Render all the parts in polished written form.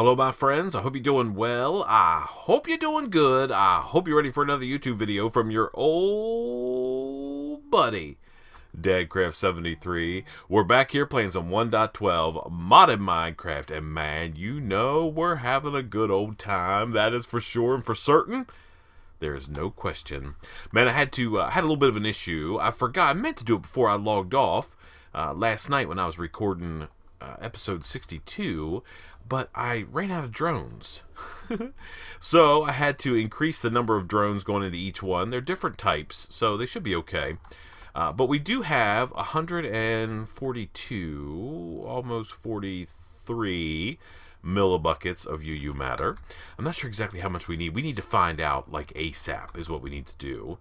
Hello, my friends. I hope you're doing well. I hope you're doing good. I hope you're ready for another YouTube video from your old buddy, Dadcraft73. We're back here playing some 1.12 modded Minecraft, and man, you know we're having a good old time. That is for sure and for certain. There is no question. Man, I had a little bit of an issue. I forgot. I meant to do it before I logged off last night when I was recording episode 62, but I ran out of drones. So I had to increase the number of drones going into each one. They're different types, so they should be okay. But we do have 142, almost 43 millibuckets of UU matter. I'm not sure exactly how much we need. We need to find out, like, ASAP is what we need to do,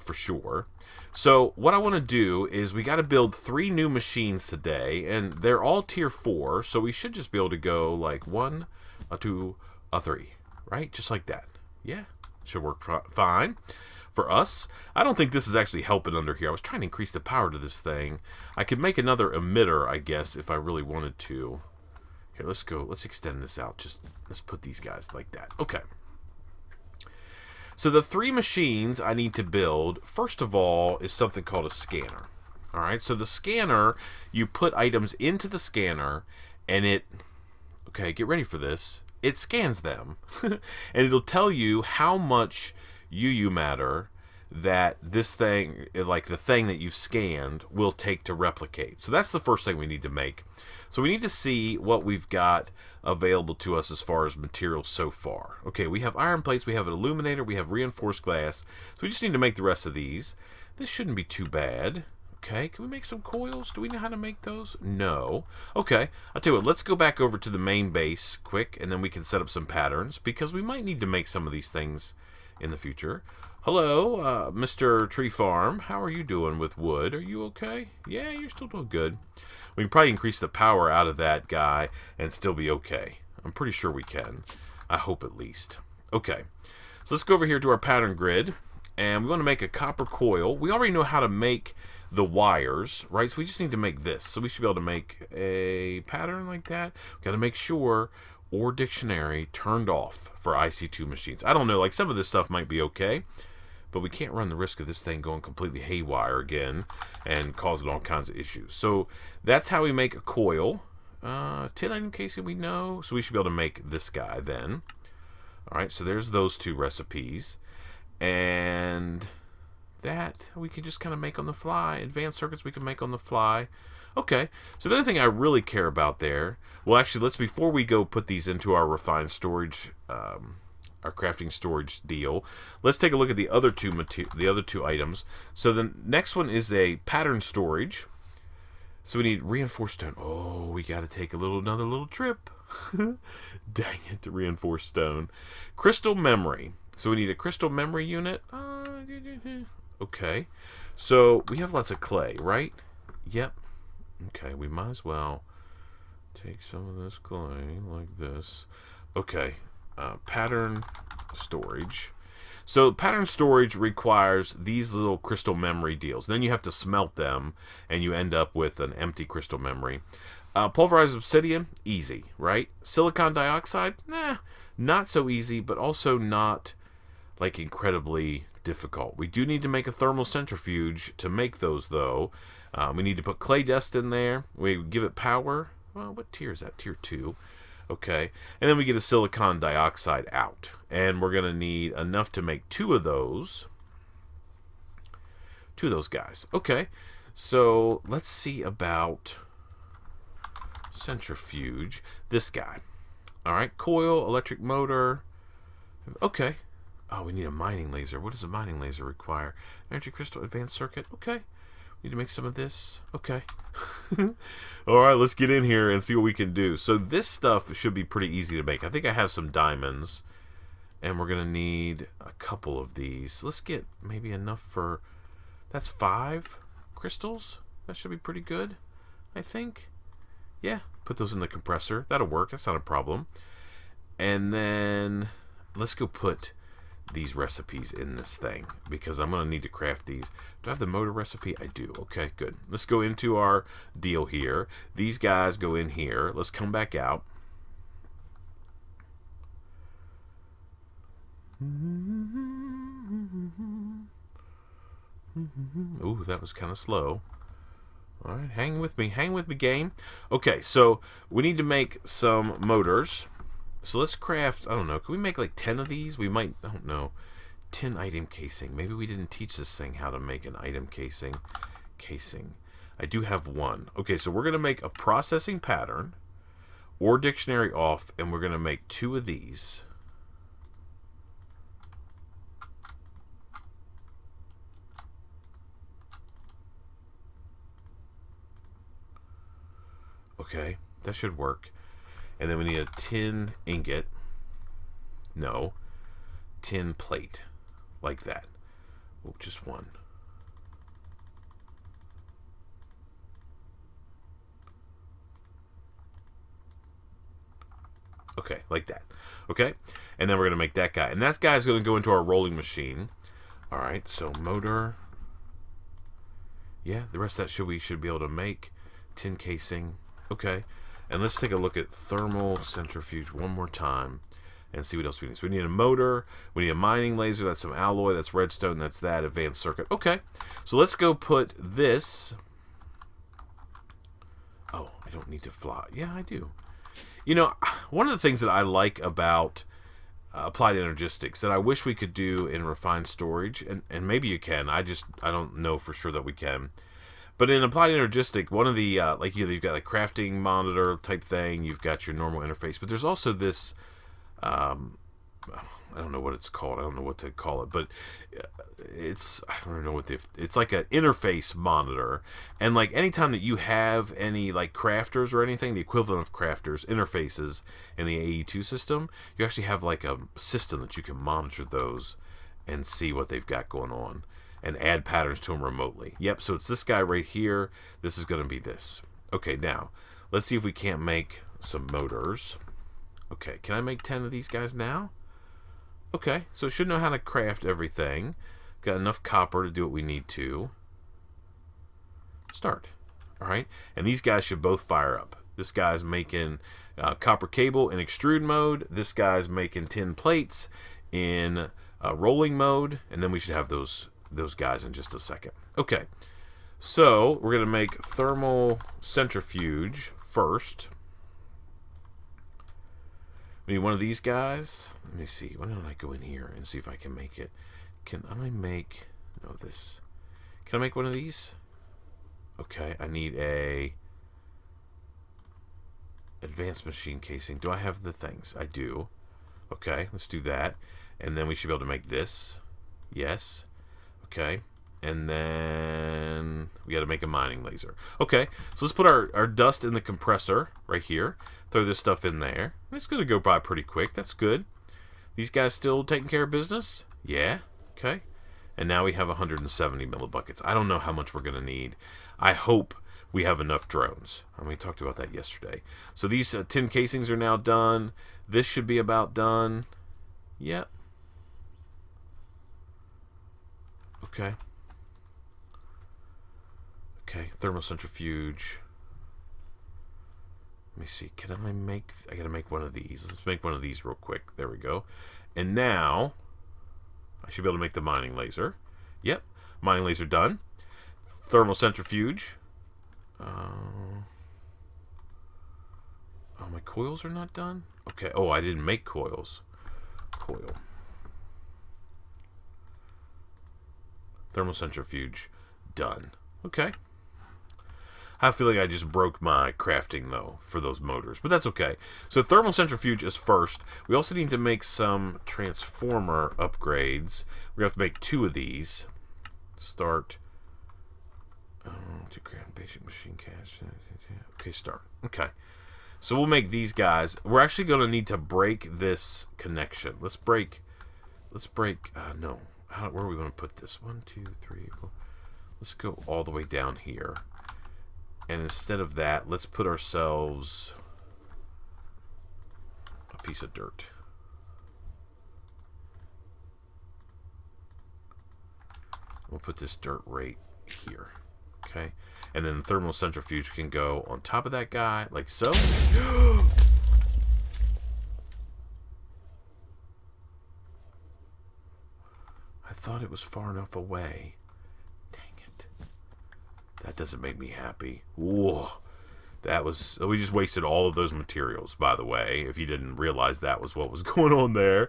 for sure. So what I want to do is we got to build 3 new machines today, and they're all tier 4, so we should just be able to go like 1, a 2, a 3, right? Just like that. Yeah, should work fine for us. I don't think this is actually helping under here. I was trying to increase the power to this thing. I could make another emitter, I guess, if I really wanted to. Here, let's go. Let's extend this out. Let's put these guys like that. Okay. So the 3 machines I need to build, first of all, is something called a scanner. All right. So the scanner, you put items into the scanner, and okay, get ready for this. It scans them, and it'll tell you how much UU matter that this thing, like the thing that you've scanned, will take to replicate. So that's the first thing we need to make. So we need to see what we've got available to us as far as materials so far. Okay, we have iron plates, we have an illuminator, we have reinforced glass. So we just need to make the rest of these. This shouldn't be too bad. Okay, can we make some coils? Do we know how to make those? No. Okay, I'll tell you what, let's go back over to the main base quick, and then we can set up some patterns, because we might need to make some of these things in the future. Hello, Mr. Tree Farm. How are you doing with wood? Are you okay? Yeah, you're still doing good. We can probably increase the power out of that guy and still be okay. I'm pretty sure we can. I hope at least. Okay, so let's go over here to our pattern grid, and we want to make a copper coil. We already know how to make the wires, right? So we just need to make this. So we should be able to make a pattern like that. We've got to make sure or dictionary turned off for IC2 machines. I don't know, like some of this stuff might be okay, but we can't run the risk of this thing going completely haywire again and causing all kinds of issues. So that's how we make a coil. 10 item casing we know, so we should be able to make this guy then. Alright, so there's those 2 recipes. And that we can just kind of make on the fly. Advanced circuits we can make on the fly. Okay, so the other thing I really care about there, well actually before we go put these into our refined storage, our crafting storage deal, let's take a look at the other two items. So the next one is a pattern storage. So we need reinforced stone. Oh, we got to take another little trip. Dang it, to reinforced stone. Crystal memory. So we need a crystal memory unit. Okay, so we have lots of clay, right? Yep. Okay, we might as well take some of this clay like this. Okay, pattern storage. So pattern storage requires these little crystal memory deals. Then you have to smelt them, and you end up with an empty crystal memory. Pulverized obsidian, easy, right? Silicon dioxide, not so easy, but also not like incredibly difficult. We do need to make a thermal centrifuge to make those, though. We need to put clay dust in there. We give it power. Well, what tier is that? Tier 2. Okay. And then we get a silicon dioxide out. And we're going to need enough to make 2 of those. 2 of those guys. Okay. So let's see about centrifuge. This guy. Alright. Coil, electric motor. Okay. Oh, we need a mining laser. What does a mining laser require? Energy crystal, advanced circuit. Okay. Need to make some of this. Okay. Alright, let's get in here and see what we can do. So this stuff should be pretty easy to make. I think I have some diamonds, and we're going to need a couple of these. Let's get maybe enough for... That's 5 crystals. That should be pretty good, I think. Yeah, put those in the compressor. That'll work. That's not a problem. And then let's go put these recipes in this thing, because I'm going to need to craft these. Do I have the motor recipe? I do. Okay, good. Let's go into our deal here. These guys go in here. Let's come back out. Ooh, that was kind of slow. All right, hang with me, game. Okay, so we need to make some motors. So let's craft, I don't know, can we make like 10 of these? We might, I don't know, 10 item casing. Maybe we didn't teach this thing how to make an item casing. I do have one. Okay, so we're going to make a processing pattern or dictionary off, and we're going to make 2 of these. Okay, that should work. And then we need a tin ingot. No, tin plate. Like that. Oh, just one. Okay, like that. Okay, and then we're going to make that guy. And that guy is going to go into our rolling machine. All right, so motor. Yeah, the rest of that we should be able to make. Tin casing. Okay, and let's take a look at Thermo Centrifuge one more time and see what else we need. So we need a motor, we need a mining laser, that's some alloy, that's redstone, that's that, advanced circuit. Okay, so let's go put this... Oh, I don't need to fly. Yeah, I do. You know, one of the things that I like about applied energistics that I wish we could do in refined storage, and maybe you can, I don't know for sure that we can. But in applied energistic, one of the, like you've got a crafting monitor type thing, you've got your normal interface, but there's also this, I don't know what it's called, I don't know what to call it, but I don't know what it's like an interface monitor, and like anytime that you have any like crafters or anything, the equivalent of crafters, interfaces in the AE2 system, you actually have like a system that you can monitor those and see what they've got going on. And add patterns to them remotely. Yep, so it's this guy right here. This is going to be this. Okay, now, let's see if we can't make some motors. Okay, can I make 10 of these guys now? Okay, so it should know how to craft everything. Got enough copper to do what we need to. Start. Alright, and these guys should both fire up. This guy's making copper cable in extrude mode. This guy's making tin plates in rolling mode. And then we should have those guys in just a second. Okay, so we're going to make Thermo Centrifuge first. We need one of these guys. Let me see. Why don't I go in here and see if I can make it? Can I make... No, this. Can I make one of these? Okay, I need a advanced machine casing. Do I have the things? I do. Okay, let's do that. And then we should be able to make this. Yes. Okay, and then we got to make a mining laser. Okay, so let's put our dust in the compressor right here. Throw this stuff in there. It's going to go by pretty quick. That's good. These guys still taking care of business? Yeah. Okay. And now we have 170 millibuckets. I don't know how much we're going to need. I hope we have enough drones. We talked about that yesterday. So these tin casings are now done. This should be about done. Yep. Okay. Okay, Thermo Centrifuge. Let me see. Can I make... I gotta make one of these. Let's make one of these real quick. There we go. And now, I should be able to make the mining laser. Yep. Mining laser done. Thermo Centrifuge. Oh, my coils are not done? Okay. Oh, I didn't make coils. Coil. Thermo Centrifuge done. Okay. I have a feeling I just broke my crafting, though, for those motors. But that's okay. So Thermo Centrifuge is first. We also need to make some transformer upgrades. We're going to have to make 2 of these. Start. To craft basic machine cache. Okay, start. Okay. So we'll make these guys. We're actually going to need to break this connection. Let's break... no. Where are we going to put this? 1, 2, 3, 4. Let's go all the way down here. And instead of that, let's put ourselves a piece of dirt. We'll put this dirt right here. Okay? And then the thermal centrifuge can go on top of that guy, like so. thought it was far enough away. Dang it. That doesn't make me happy. Whoa. That was... We just wasted all of those materials, by the way, if you didn't realize that was what was going on there.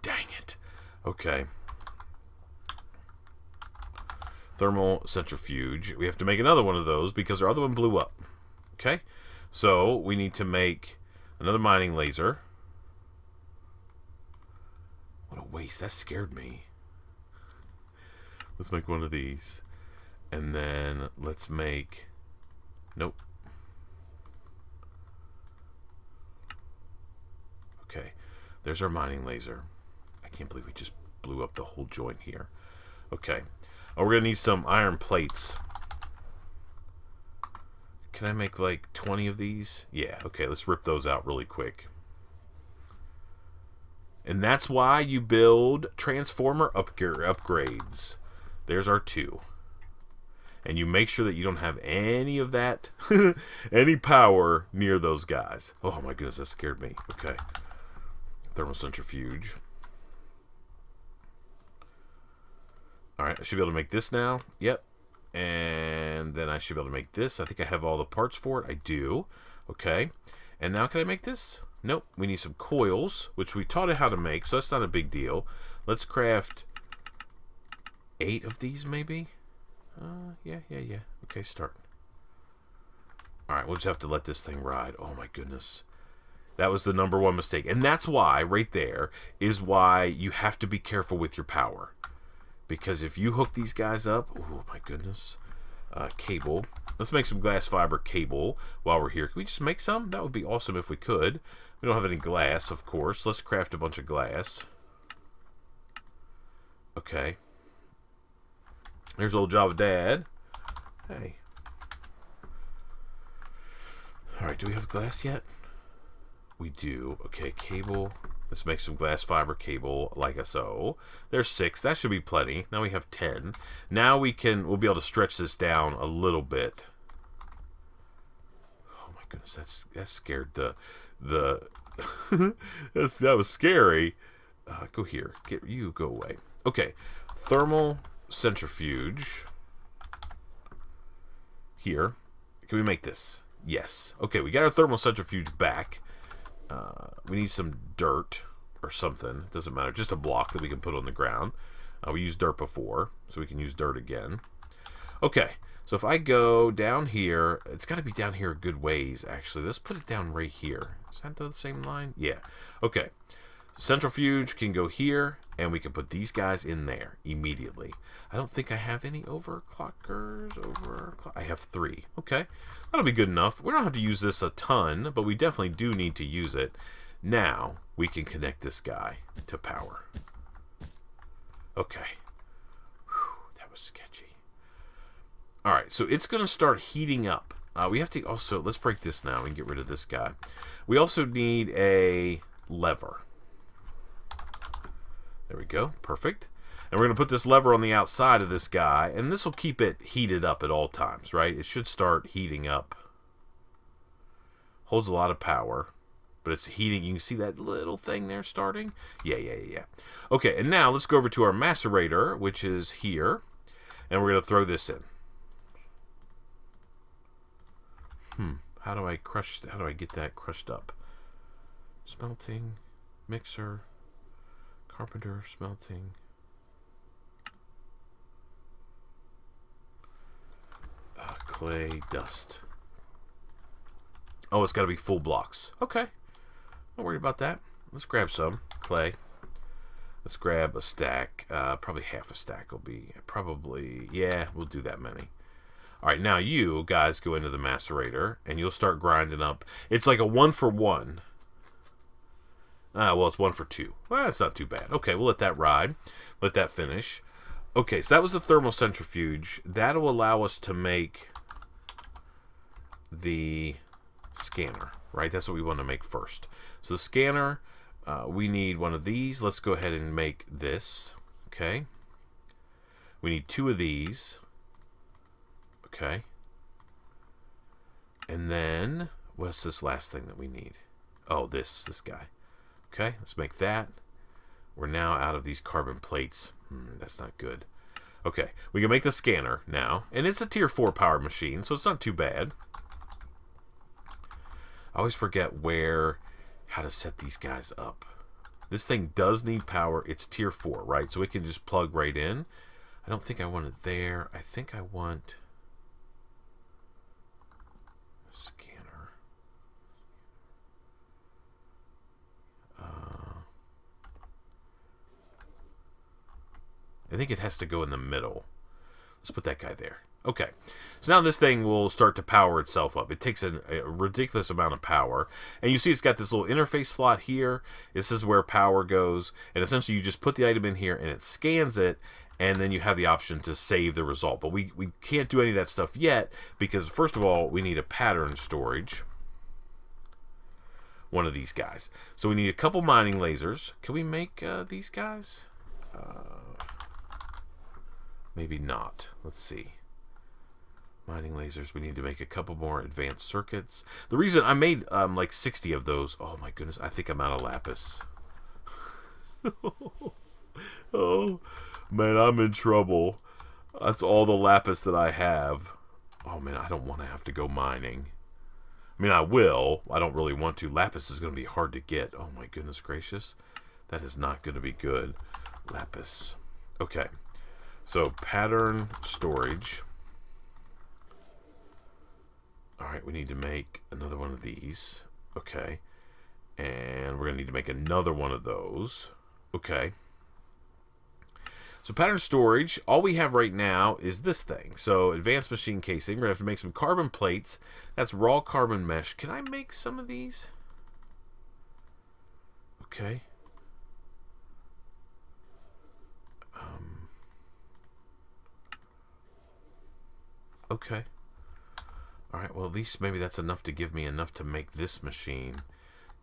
Dang it. Okay. Thermo Centrifuge. We have to make another one of those because our other one blew up. Okay? So, we need to make another mining laser. What a waste. That scared me. Let's make one of these. And then let's make... Nope. Okay. There's our mining laser. I can't believe we just blew up the whole joint here. Okay. Oh, we're going to need some iron plates. Can I make like 20 of these? Yeah, okay, let's rip those out really quick. And that's why you build transformer upgrades. There's our 2. And you make sure that you don't have any of that, any power near those guys. Oh my goodness, that scared me. Okay. Thermo Centrifuge. Alright, I should be able to make this now. Yep. And then I should be able to make this. I think I have all the parts for it. I do. Okay. And now can I make this? Nope. We need some coils, which we taught it how to make, so that's not a big deal. Let's craft 8 of these, maybe? Yeah. Okay, start. Alright, we'll just have to let this thing ride. Oh, my goodness. That was the #1 mistake. And that's why, right there, is why you have to be careful with your power. Because if you hook these guys up... Oh, my goodness. Cable. Let's make some glass fiber cable while we're here. Can we just make some? That would be awesome if we could. We don't have any glass, of course. Let's craft a bunch of glass. Okay. There's old Java Dad. Hey. Alright, do we have glass yet? We do. Okay, cable... Let's make some glass fiber cable like so. There's 6. That should be plenty. Now we have 10. Now we'll be able to stretch this down a little bit. Oh my goodness, that scared the that was scary. Go here. Go away. Okay. Thermal Centrifuge. Here. Can we make this? Yes. Okay, we got our thermal centrifuge back. We need some dirt or something. It doesn't matter. Just a block that we can put on the ground. We used dirt before, so we can use dirt again. Okay, so if I go down here, it's got to be down here a good ways, actually. Let's put it down right here. Is that the same line? Yeah. Okay. Centrifuge can go here, and we can put these guys in there immediately. I don't think I have any overclockers. I have 3. Okay. That'll be good enough. We don't have to use this a ton, but we definitely do need to use it. Now, we can connect this guy to power. Okay. Whew, that was sketchy. Alright, so it's going to start heating up. We have to also... Let's break this now and get rid of this guy. We also need a lever. There we go. Perfect. And we're going to put this lever on the outside of this guy, and this will keep it heated up at all times, right? It should start heating up. Holds a lot of power, but it's heating. You can see that little thing there starting? Yeah. Okay, and now let's go over to our Macerator, which is here, and we're going to throw this in. How do I get that crushed up? Smelting, mixer, carpenter, smelting. Clay, dust. Oh, it's got to be full blocks. Okay. Don't worry about that. Let's grab some clay. Let's grab a stack. Probably half a stack will be. Probably, yeah, we'll do that many. Alright, now you guys go into the Macerator, and you'll start grinding up. It's like a 1-for-1. Well, it's 1-for-2. Well, that's not too bad. Okay, we'll let that ride. Let that finish. Okay, so that was the thermal centrifuge. That'll allow us to make the scanner, right? That's what we want to make first. So the scanner, we need one of these. Let's go ahead and make this. Okay. We need 2 of these. Okay. And then, what's this last thing that we need? Oh, this guy. Okay, let's make that. We're now out of these carbon plates. That's not good. Okay, we can make the scanner now. And it's a tier 4 powered machine, so it's not too bad. I always forget how to set these guys up. This thing does need power. It's tier 4, right? So it can just plug right in. I don't think I want it there. I think I want a scanner. I think it has to go in the middle. Let's put that guy there. Okay, so now this thing will start to power itself up. It takes a ridiculous amount of power. And you see it's got this little interface slot here. This is where power goes. And essentially you just put the item in here and it scans it. And then you have the option to save the result. But we can't do any of that stuff yet because, first of all, we need a pattern storage. One of these guys. So we need a couple mining lasers. Can we make these guys? Maybe not. Let's see. Mining lasers. We need to make a couple more advanced circuits. The reason I made like 60 of those. Oh my goodness. I think I'm out of lapis. Oh man, I'm in trouble. That's all the lapis that I have. Oh man, I don't want to have to go mining. I mean, I will. I don't really want to. Lapis is going to be hard to get. Oh my goodness gracious. That is not going to be good. Lapis. Okay. So, pattern storage. Alright, we need to make another one of these. Okay. And we're going to need to make another one of those. Okay. So, pattern storage, all we have right now is this thing. So, advanced machine casing. We're going to have to make some carbon plates. That's raw carbon mesh. Can I make some of these? Okay. Okay. Alright, well at least maybe that's enough to give me enough to make this machine.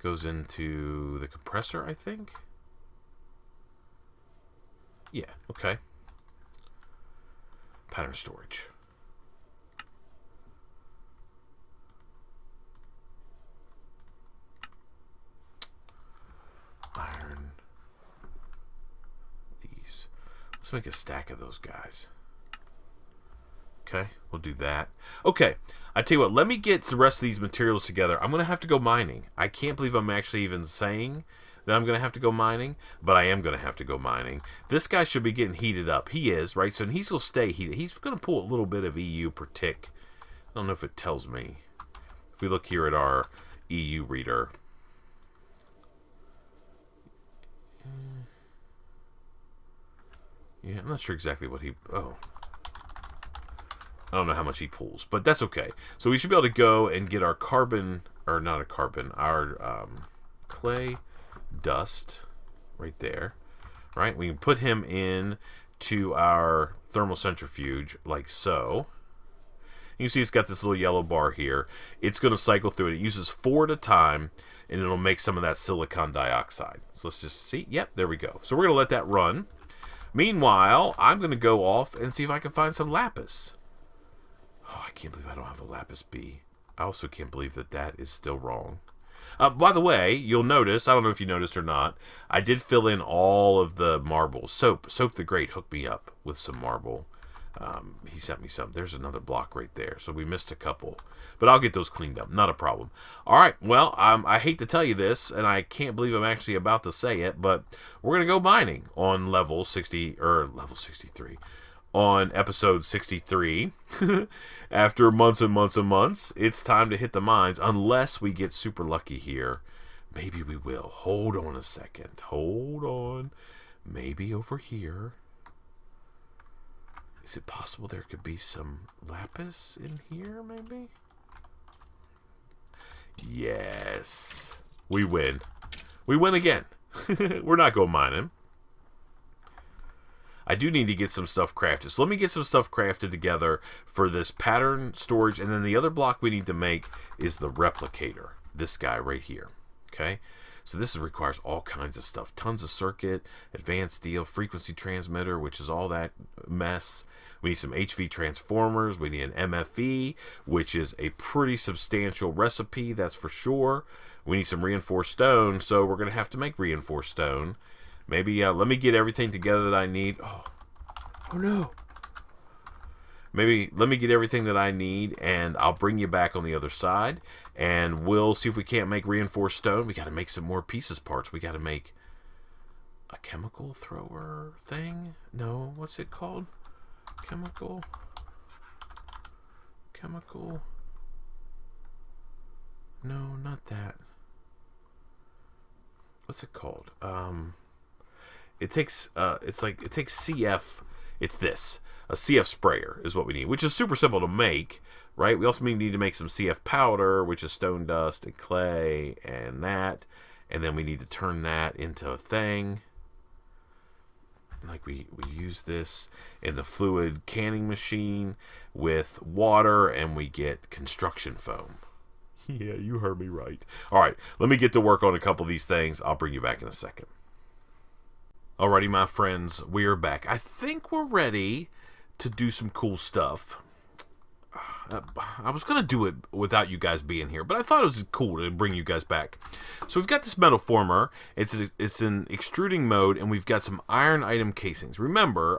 Goes into the compressor, I think? Yeah, okay. Pattern storage. Iron. These. Let's make a stack of those guys. Okay, we'll do that. Okay, I tell you what, let me get the rest of these materials together. I'm going to have to go mining. I can't believe I'm actually even saying that I'm going to have to go mining, but I am going to have to go mining. This guy should be getting heated up. He is, right? So he's going to stay heated. He's going to pull a little bit of EU per tick. I don't know if it tells me. If we look here at our EU reader. Yeah, I'm not sure exactly what he... Oh. I don't know how much he pulls, but that's okay. So we should be able to go and get our carbon, or not a carbon, our clay dust right there, right? We can put him in to our Thermo Centrifuge like so. You see it's got this little yellow bar here. It's going to cycle through it. It uses 4 at a time, and it'll make some of that silicon dioxide. So let's just see. Yep, there we go. So we're going to let that run. Meanwhile, I'm going to go off and see if I can find some lapis. Oh, I can't believe I don't have a lapis B. I also can't believe that that is still wrong. By the way, you'll notice, I don't know if you noticed or not, I did fill in all of the marble. Soap the Great hooked me up with some marble. He sent me some. There's another block right there. So we missed a couple. But I'll get those cleaned up. Not a problem. All right. Well, I hate to tell you this, and I can't believe I'm actually about to say it, but we're going to go mining on level 60, or level 63. On episode 63. After months and months and months, it's time to hit the mines, unless we get super lucky here. Maybe we will. Hold on a second. Hold on. Maybe over here. Is it possible there could be some lapis in here, maybe? Yes. We win. We win again. We're not going mining. I do need to get some stuff crafted. So let me get some stuff crafted together for this pattern storage. And then the other block we need to make is the replicator. This guy right here. Okay? So this requires all kinds of stuff. Tons of circuit, advanced steel, frequency transmitter, which is all that mess. We need some HV transformers. We need an MFE, which is a pretty substantial recipe, that's for sure. We need some reinforced stone, so we're going to have to make reinforced stone. Maybe let me get everything together that I need. Oh no. Maybe let me get everything that I need, and I'll bring you back on the other side, and we'll see if we can't make reinforced stone. We got to make some more pieces parts. We got to make a chemical thrower thing. No, what's it called? Chemical. No, not that. What's it called? It takes CF. It's this. A CF sprayer is what we need, which is super simple to make, right? We also need to make some CF powder, which is stone dust and clay and that. And then we need to turn that into a thing. Like we use this in the fluid canning machine with water, and we get construction foam. Yeah, you heard me right. All right, let me get to work on a couple of these things. I'll bring you back in a second. Alrighty, my friends, we are back. I think we're ready to do some cool stuff. I was going to do it without you guys being here, but I thought it was cool to bring you guys back. So we've got this metal former. It's in extruding mode, and we've got some iron item casings. Remember,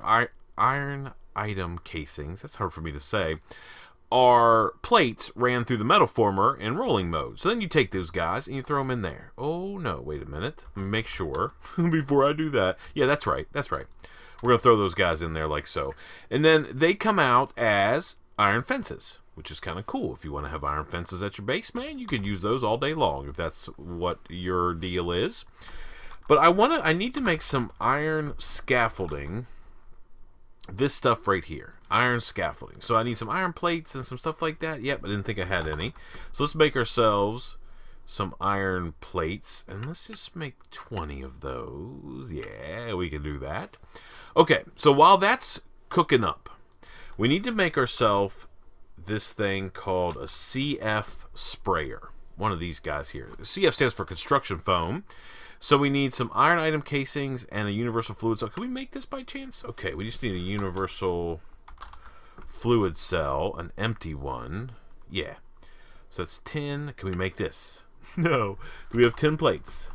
iron item casings, that's hard for me to say, are plates ran through the metal former in rolling mode. So then you take those guys and you throw them in there. Oh, no, wait a minute. Let me make sure before I do that. Yeah, that's right. That's right. We're going to throw those guys in there like so. And then they come out as iron fences, which is kind of cool. If you want to have iron fences at your base, man, you can use those all day long if that's what your deal is. But I need to make some iron scaffolding. This stuff right here, iron scaffolding. So I need some iron plates and some stuff like that. Yep, I didn't think I had any. So let's make ourselves some iron plates, and let's just make 20 of those. Yeah, we can do that. Okay, so while that's cooking up, we need to make ourselves this thing called a CF sprayer. One of these guys here. CF stands for construction foam. So we need some iron item casings and a universal fluid cell. Can we make this by chance? Okay, we just need a universal fluid cell, an empty one. Yeah. So that's 10. Can we make this? No. Do we have 10 plates?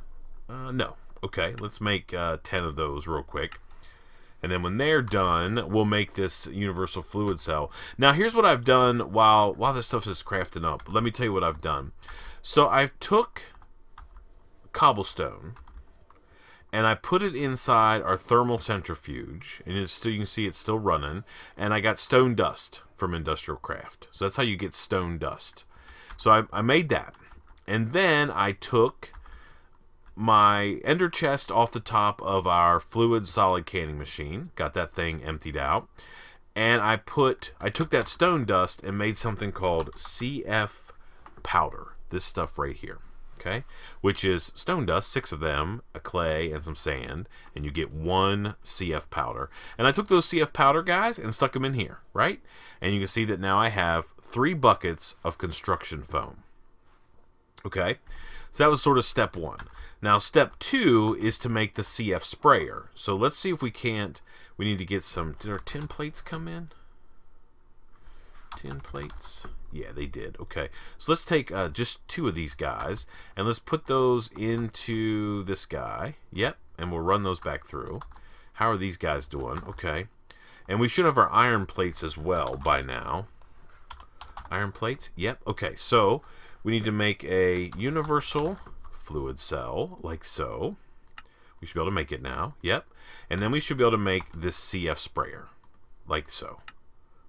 No. Okay, let's make 10 of those real quick. And then when they're done, we'll make this universal fluid cell. Now, here's what I've done while this stuff is crafting up. Let me tell you what I've done. So I took cobblestone and I put it inside our Thermo Centrifuge, and it's still, you can see it's still running, and I got stone dust from Industrial Craft. So that's how you get stone dust. So I made that, and then I took my ender chest off the top of our fluid solid canning machine, got that thing emptied out, and I took that stone dust and made something called CF powder, this stuff right here. Okay, which is stone dust, 6 of them, a clay, and some sand, and you get 1 CF powder. And I took those CF powder guys and stuck them in here, right? And you can see that now I have 3 buckets of construction foam. Okay, so that was sort of step 1. Now step 2 is to make the CF sprayer. So let's see if we need to get some. Did our 10 plates come in? 10 plates? Yeah, they did. Okay, so let's take just 2 of these guys, and let's put those into this guy. Yep, and we'll run those back through. How are these guys doing? Okay, and we should have our iron plates as well by now. Iron plates? Yep. Okay, so we need to make a universal fluid cell, like so. We should be able to make it now. Yep, and then we should be able to make this CF sprayer, like so.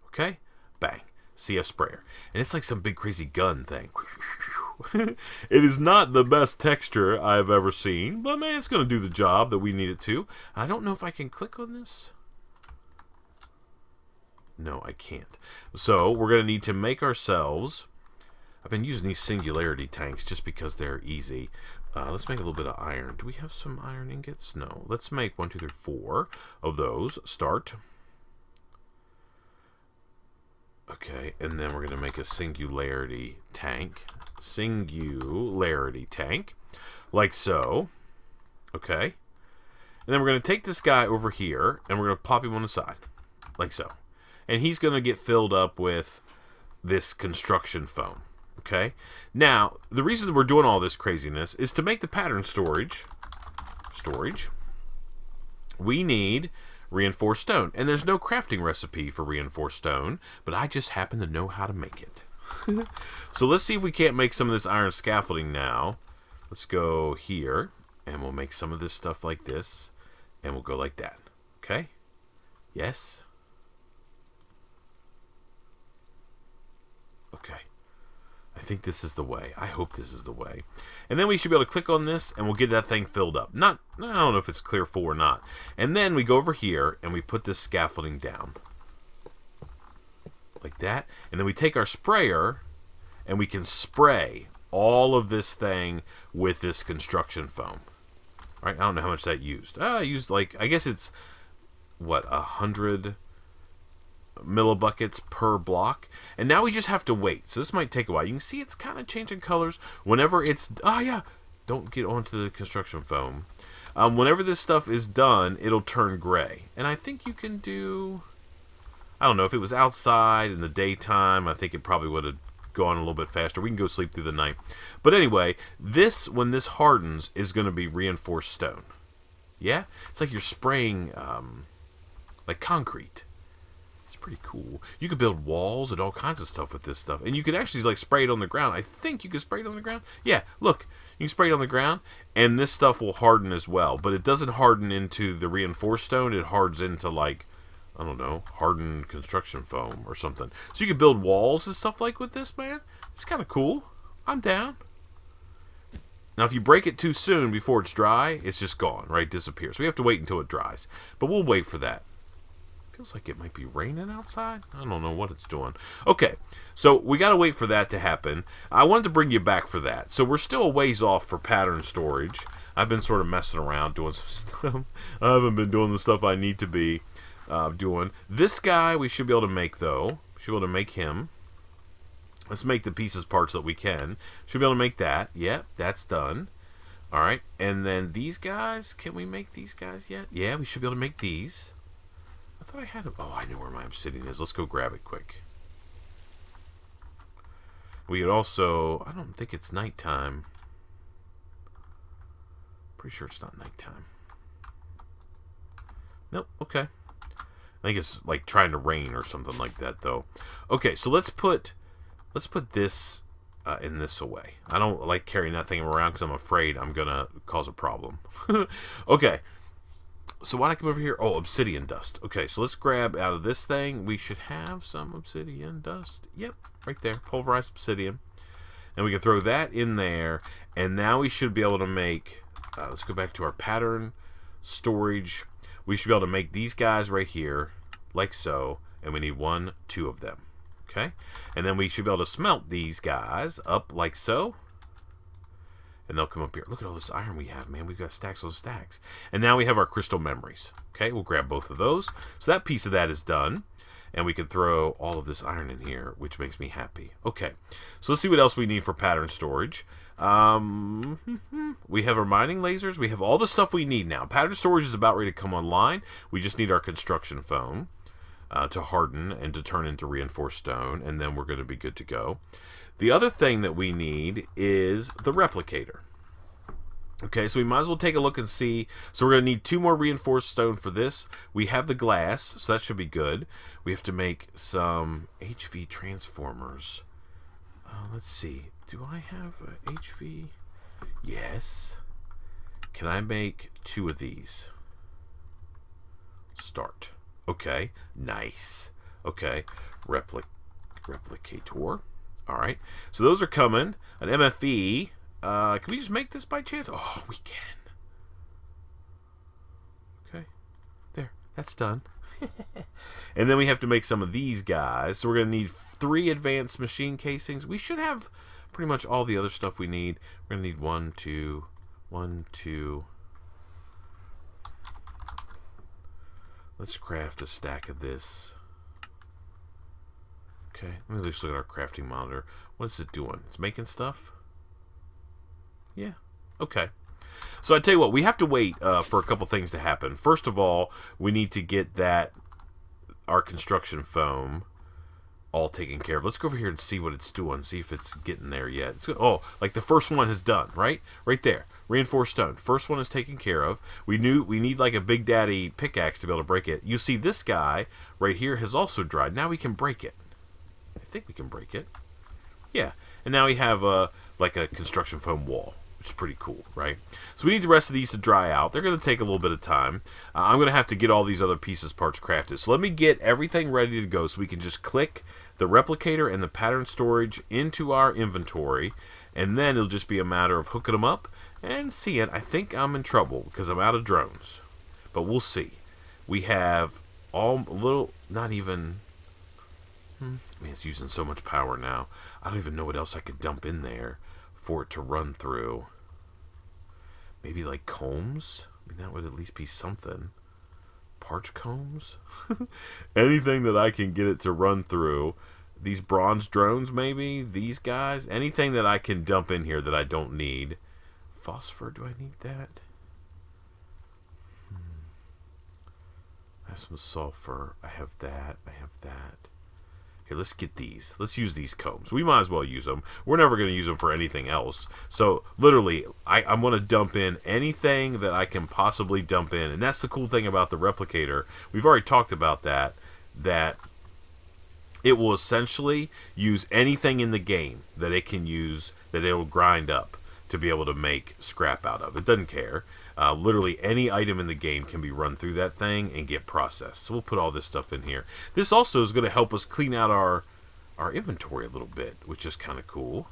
Okay, bang. CF sprayer, and it's like some big crazy gun thing. It is not the best texture I've ever seen, but man, it's going to do the job that we need it to. I don't know if I can click on this. No, I can't. So we're going to need to make ourselves. I've been using these Singularity Tanks just because they're easy. Let's make a little bit of iron. Do we have some iron ingots? No. Let's make 1, 2, 3, 4 of those. Start. Okay, and then we're going to make a Singularity Tank. Singularity Tank. Like so. Okay. And then we're going to take this guy over here, and we're going to pop him on the side. Like so. And he's going to get filled up with this construction foam. Okay. Now, the reason we're doing all this craziness is to make the pattern storage. we need reinforced stone. And there's no crafting recipe for reinforced stone, but I just happen to know how to make it. So let's see if we can't make some of this iron scaffolding now. Let's go here, and we'll make some of this stuff like this, and we'll go like that. Okay? Yes? Okay. I think this is the way. I hope this is the way. And then we should be able to click on this, and we'll get that thing filled up. I don't know if it's clear full or not. And then we go over here, and we put this scaffolding down. Like that. And then we take our sprayer, and we can spray all of this thing with this construction foam. All right, I don't know how much that used. I used, like, I guess it's, what, 100 millibuckets per block. And now we just have to wait. So this might take a while. You can see it's kind of changing colors whenever it's... Oh, yeah. Don't get onto the construction foam. Whenever this stuff is done, it'll turn gray. And I think you can do... I don't know, if it was outside in the daytime, I think it probably would have gone a little bit faster. We can go sleep through the night. But anyway, this, when this hardens, is going to be reinforced stone. Yeah? It's like you're spraying, like concrete. It's pretty cool. You could build walls and all kinds of stuff with this stuff. And you could actually, like, spray it on the ground. I think you could spray it on the ground. Yeah, look. You can spray it on the ground, and this stuff will harden as well. But it doesn't harden into the reinforced stone. It hardens into, like... I don't know, hardened construction foam or something. So you can build walls and stuff like with this, man. It's kind of cool. I'm down. Now, if you break it too soon before it's dry, it's just gone, right? Disappears. So we have to wait until it dries. But we'll wait for that. Feels like it might be raining outside. I don't know what it's doing. Okay, so we got to wait for that to happen. I wanted to bring you back for that. So we're still a ways off for pattern storage. I've been sort of messing around doing some stuff. I haven't been doing the stuff I need to be. Doing. This guy we should be able to make, though. Should be able to make him. Let's make the pieces parts that we can. Should be able to make that. Yep, that's done. Alright, and then these guys, can we make these guys yet? Yeah, we should be able to make these. I thought I had them. Oh, I know where my obsidian is. Let's go grab it quick. We could also... I don't think it's nighttime. Pretty sure it's not nighttime. Nope, okay. I think it's like trying to rain or something like that, though. Okay, so let's put this in this away. I don't like carrying that thing around because I'm afraid I'm gonna cause a problem. Okay, so why don't I come over here? Oh, Obsidian Dust. Okay, so let's grab out of this thing. We should have some Obsidian Dust. Yep, right there, pulverized obsidian, and we can throw that in there. And now we should be able to make. Let's go back to our pattern storage. We should be able to make these guys right here, like so, and we need 1, 2 of them, okay? And then we should be able to smelt these guys up like so, and they'll come up here. Look at all this iron we have, man. We've got stacks on stacks. And now we have our crystal memories, okay? We'll grab both of those. So that piece of that is done, and we can throw all of this iron in here, which makes me happy. Okay, so let's see what else we need for pattern storage. We have our mining lasers. We have all the stuff we need now. Pattern storage is about ready to come online. We just need our construction foam to harden and to turn into reinforced stone, and then we're going to be good to go. The other thing that we need is the replicator. Okay, so we might as well take a look and see. So we're going to need 2 more reinforced stone for this. We have the glass, so that should be good. We have to make some HV transformers. Let's see. Do I have a HV? Yes. Can I make 2 of these? Start. Okay. Nice. Okay. Replicator. All right. So those are coming. An MFE. Can we just make this by chance? Oh, we can. Okay. There. That's done. And then we have to make some of these guys. So we're going to need 3 advanced machine casings. We should have pretty much all the other stuff we need. We're going to need 1, 2, 1, 2. Let's craft a stack of this. Okay, let me just look at our crafting monitor. What is it doing? It's making stuff? Yeah, okay. So I tell you what, we have to wait for a couple things to happen. First of all, we need to get our construction foam all taken care of. Let's go over here and see what it's doing. See if it's getting there yet. Oh, like the first one is done, right? Right there. Reinforced stone. First one is taken care of. We need like a Big Daddy pickaxe to be able to break it. You see this guy right here has also dried. Now we can break it. I think we can break it. Yeah. And now we have like a construction foam wall, which is pretty cool, right? So we need the rest of these to dry out. They're going to take a little bit of time. I'm going to have to get all these other parts crafted. So let me get everything ready to go so we can just click the replicator and the pattern storage into our inventory, and then it'll just be a matter of hooking them up and seeing. I think I'm in trouble because I'm out of drones, but we'll see. We have all a little, not even, man, it's using so much power now. I don't even know what else I could dump in there for it to run through. Maybe like combs? I mean, that would at least be something. Parch combs? Anything that I can get it to run through. These bronze drones, maybe? These guys? Anything that I can dump in here that I don't need. Phosphor, do I need that? I have some sulfur. I have that. I have that. Here, let's get these. Let's use these combs. We might as well use them. We're never going to use them for anything else. So, literally, I'm going to dump in anything that I can possibly dump in. And that's the cool thing about the replicator. We've already talked about that it will essentially use anything in the game that it can use, that it will grind up to be able to make scrap out of. It doesn't care. Literally any item in the game can be run through that thing and get processed. So we'll put all this stuff in here. This also is going to help us clean out our inventory a little bit, which is kind of cool.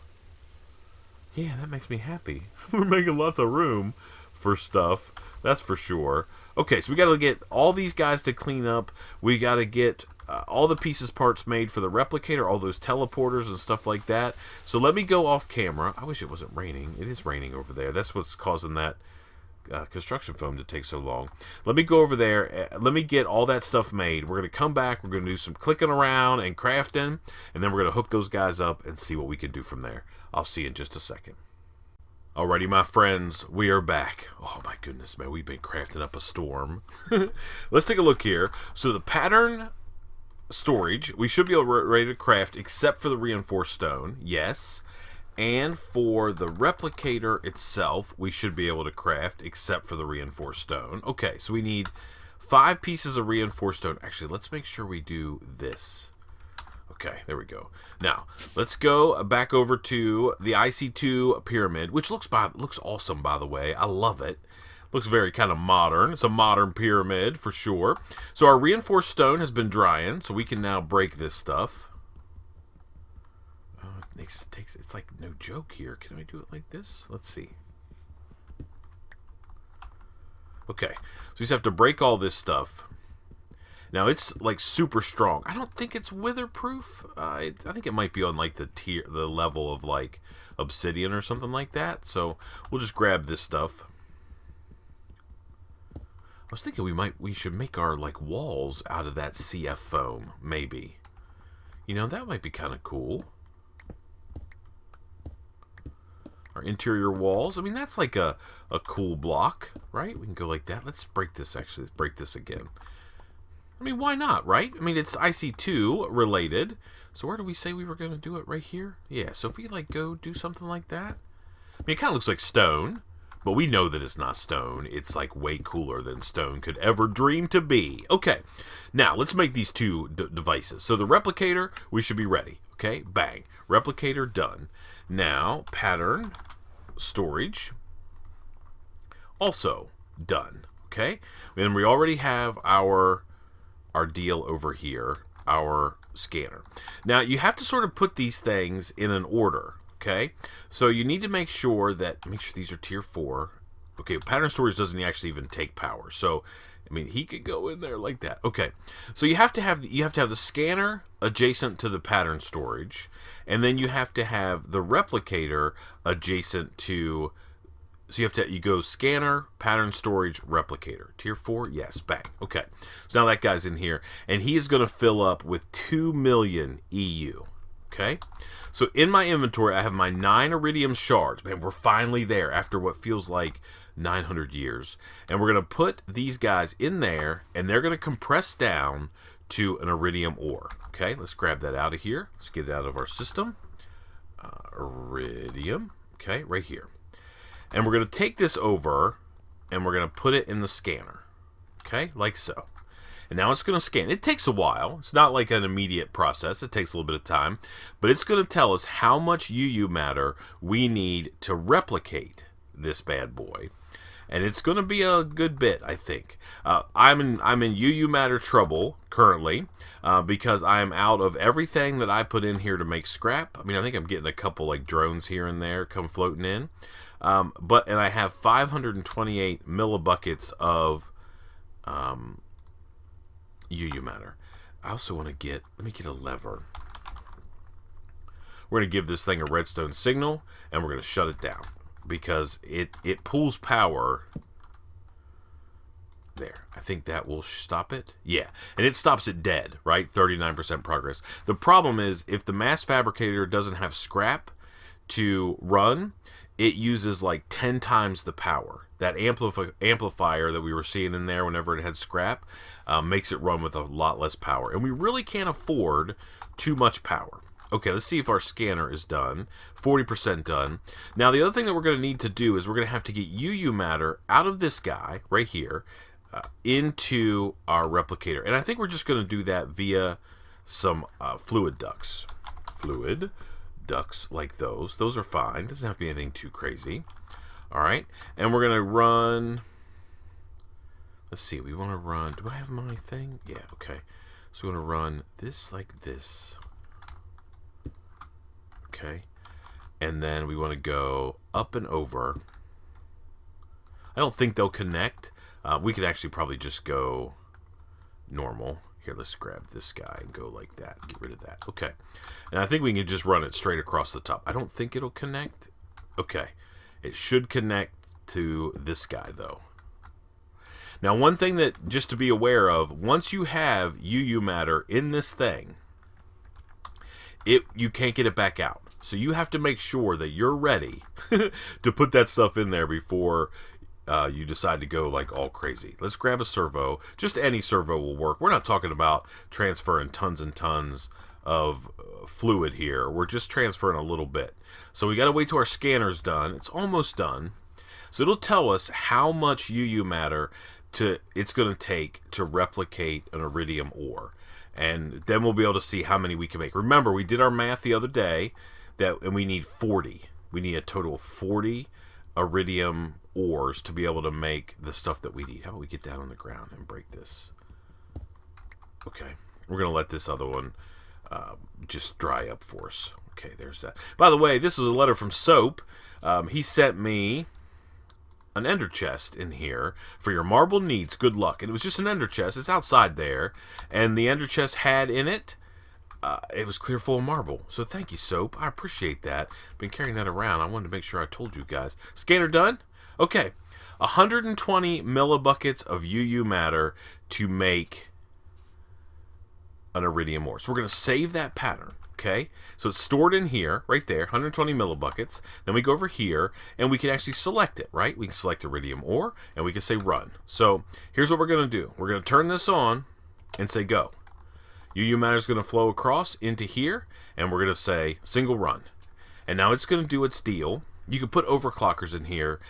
Yeah, that makes me happy. We're making lots of room for stuff. That's for sure. Okay, so we got to get all these guys to clean up. We got to get all the parts made for the replicator, all those teleporters and stuff like that. So let me go off camera. I wish it wasn't raining. It is raining over there. That's what's causing that construction foam to take so long. Let me go over there. Let me get all that stuff made. We're going to come back. We're going to do some clicking around and crafting, and then we're going to hook those guys up and see what we can do from there. I'll see you in just a second. Alrighty, my friends, we are back. Oh my goodness, man, we've been crafting up a storm. Let's take a look here. So the pattern storage, we should be ready to craft except for the reinforced stone, yes. And for the replicator itself, we should be able to craft except for the reinforced stone. Okay, so we need 5 pieces of reinforced stone. Actually, let's make sure we do this. Okay, there we go. Now, let's go back over to the IC2 pyramid, which looks awesome, by the way. I love it. Looks very kind of modern. It's a modern pyramid, for sure. So our reinforced stone has been drying, so we can now break this stuff. Oh, it's like no joke here. Can I do it like this? Let's see. Okay, so we just have to break all this stuff. Now it's like super strong. I don't think it's witherproof. I think it might be on like the level of like obsidian or something like that. So we'll just grab this stuff. I was thinking we should make our like walls out of that CF foam, maybe. You know, that might be kind of cool. Our interior walls. I mean, that's like a cool block, right? We can go like that. Let's break this actually. Let's break this again. I mean, why not, right? I mean, it's IC2 related. So where do we say we were going to do it? Right here? Yeah, so if we, like, go do something like that. I mean, it kind of looks like stone, but we know that it's not stone. It's, like, way cooler than stone could ever dream to be. Okay, now, let's make these two devices. So the replicator, we should be ready. Okay, bang. Replicator done. Now, pattern storage, also done. Okay, and we already have our deal over here, our scanner. Now, you have to sort of put these things in an order, okay? So you need to make sure these are tier 4. Okay, pattern storage doesn't actually even take power. So, I mean, he could go in there like that. Okay, so you have to have the scanner adjacent to the pattern storage, and then you have to have the replicator adjacent to. So you go scanner, pattern storage, replicator. Tier 4, yes, bang. Okay, so now that guy's in here, and he is going to fill up with 2 million EU. Okay, so in my inventory, I have my 9 Iridium shards. Man, we're finally there after what feels like 900 years. And we're going to put these guys in there, and they're going to compress down into an iridium ore. Okay, let's grab that out of here. Let's get it out of our system. Iridium, okay, right here. And we're going to take this over and we're going to put it in the scanner. Okay, like so. And now it's going to scan. It takes a while. It's not like an immediate process. It takes a little bit of time. But it's going to tell us how much UU matter we need to replicate this bad boy. And it's going to be a good bit, I think. I'm in UU matter trouble currently because I am out of everything that I put in here to make scrap. I mean, I think I'm getting a couple like drones here and there come floating in. And I have 528 millibuckets of UU matter. I also want to get, let me get a lever. We're going to give this thing a redstone signal and we're going to shut it down because it pulls power. There. I think that will stop it. Yeah. And it stops it dead, right? 39% progress. The problem is if the mass fabricator doesn't have scrap to run, it uses like 10 times the power. That amplifier that we were seeing in there whenever it had scrap makes it run with a lot less power. And we really can't afford too much power. Okay, let's see if our scanner is done. 40% done. Now, the other thing that we're going to need to do is we're going to have to get UU matter out of this guy right here into our replicator. And I think we're just going to do that via some fluid ducts. Fluid ducts like those. Those are fine. Doesn't have to be anything too crazy. All right, and we're gonna run. Let's see. We want to run. Do I have my thing? Yeah. Okay. So we're gonna run this like this. Okay, and then we want to go up and over. I don't think they'll connect. We could actually probably just go normal. Here, let's grab this guy and go like that. Get rid of that. Okay, and I think we can just run it straight across the top. I don't think it'll connect. Okay. It should connect to this guy, though. Now, one thing that just to be aware of, once you have UU matter in this thing, you can't get it back out. So you have to make sure that you're ready to put that stuff in there before you decide to go like all crazy. Let's grab a servo. Just any servo will work. We're not talking about transferring tons and tons of fluid here. We're just transferring a little bit. So we got to wait till our scanner's done. It's almost done. So it'll tell us how much UU matter it's going to take to replicate an iridium ore. And then we'll be able to see how many we can make. Remember, we did our math the other day, and we need 40. We need a total of 40 iridium ores to be able to make the stuff that we need. How about we get down on the ground and break this? Okay. We're going to let this other one just dry up for us. Okay, there's that. By the way, this was a letter from Soap. He sent me an ender chest in here for your marble needs. Good luck. And it was just an ender chest. It's outside there. And the ender chest had in it, it was clear full of marble. So thank you, Soap. I appreciate that. Been carrying that around. I wanted to make sure I told you guys. Scanner done? Okay. 120 millibuckets of UU matter to make an iridium ore. So we're going to save that pattern. Okay, so it's stored in here, right there, 120 millibuckets. Then we go over here, and we can actually select it, right? We can select iridium ore, and we can say run. So here's what we're going to do. We're going to turn this on and say go. UU matter is going to flow across into here, and we're going to say single run. And now it's going to do its deal. You can put overclockers in here,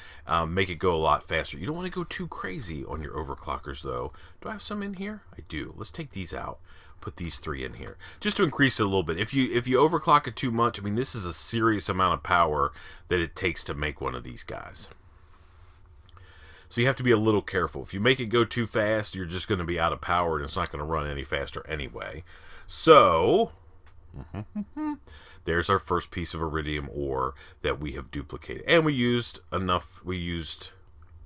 make it go a lot faster. You don't want to go too crazy on your overclockers, though. Do I have some in here? I do. Let's take these out. Put these 3 in here just to increase it a little bit. If you overclock it too much, I mean, this is a serious amount of power that it takes to make one of these guys. So you have to be a little careful. If you make it go too fast, you're just going to be out of power and it's not going to run any faster anyway. So there's our first piece of iridium ore that we have duplicated, and we used enough. We used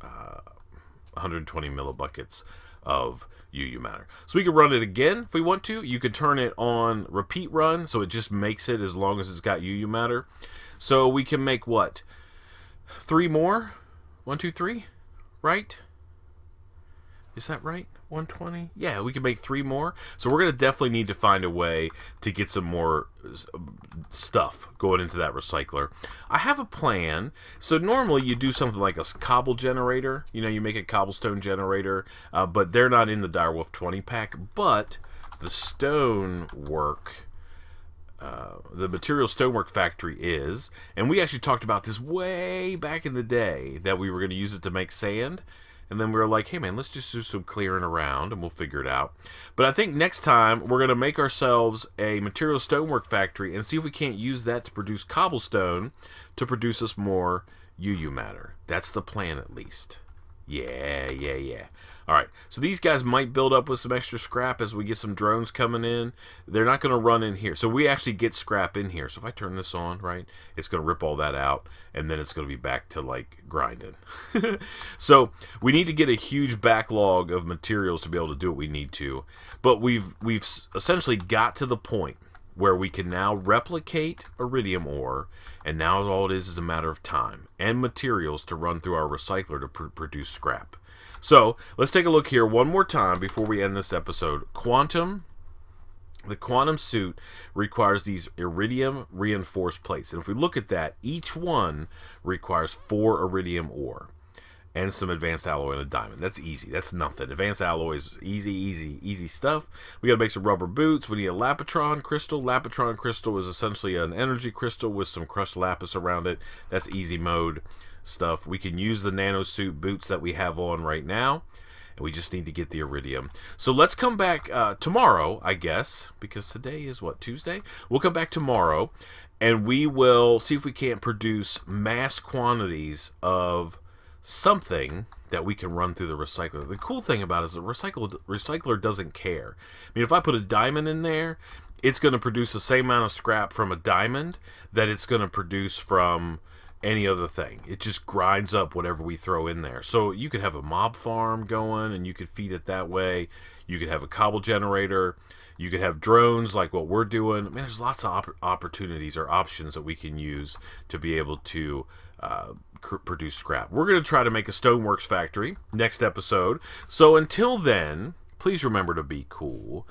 120 millibuckets of UU matter. So we can run it again if we want to. You could turn it on repeat run, so it just makes it as long as it's got UU matter. So we can make what? 3 more? 1, 2, 3? Right? Is that right? 120? Yeah, we can make 3 more. So we're going to definitely need to find a way to get some more stuff going into that recycler. I have a plan. So normally you do something like a cobble generator. You know, you make a cobblestone generator, but they're not in the DW20 pack. But the stonework, the material stonework factory is, and we actually talked about this way back in the day, that we were going to use it to make sand. And then we were like, hey man, let's just do some clearing around and we'll figure it out. But I think next time we're going to make ourselves a material stonework factory and see if we can't use that to produce cobblestone to produce us more UU matter. That's the plan, at least. Yeah. All right, so these guys might build up with some extra scrap as we get some drones coming in. They're not going to run in here. So we actually get scrap in here. So if I turn this on, right, it's going to rip all that out, and then it's going to be back to, like, grinding. So we need to get a huge backlog of materials to be able to do what we need to. But we've essentially got to the point where we can now replicate iridium ore, and now all it is a matter of time and materials to run through our recycler to produce scrap. So let's take a look here one more time before we end this episode. The quantum suit requires these iridium reinforced plates, and if we look at that, each one requires 4 iridium ore and some advanced alloy and a diamond. That's easy. That's nothing. Advanced alloy is easy stuff. We got to make some rubber boots. We need a lapotron crystal. Lapotron crystal is essentially an energy crystal with some crushed lapis around it. That's easy mode stuff. We can use the nanosuit boots that we have on right now, and we just need to get the iridium. So let's come back tomorrow, I guess, because today is what, Tuesday? We'll come back tomorrow, and we will see if we can't produce mass quantities of something that we can run through the recycler. The cool thing about it is the recycler doesn't care. I mean, if I put a diamond in there, it's going to produce the same amount of scrap from a diamond that it's going to produce from any other thing. It just grinds up whatever we throw in there. So you could have a mob farm going and you could feed it that way. You could have a cobble generator. You could have drones like what we're doing. I mean, there's lots of opportunities or options that we can use to be able to produce scrap. We're going to try to make a stoneworks factory next episode. So until then, please remember to be cool.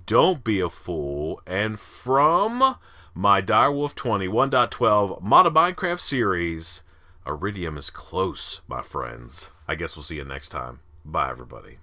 Don't be a fool. And from my Direwolf 20 1.12 modded Minecraft series, Iridium is close, my friends. I guess we'll see you next time. Bye, everybody.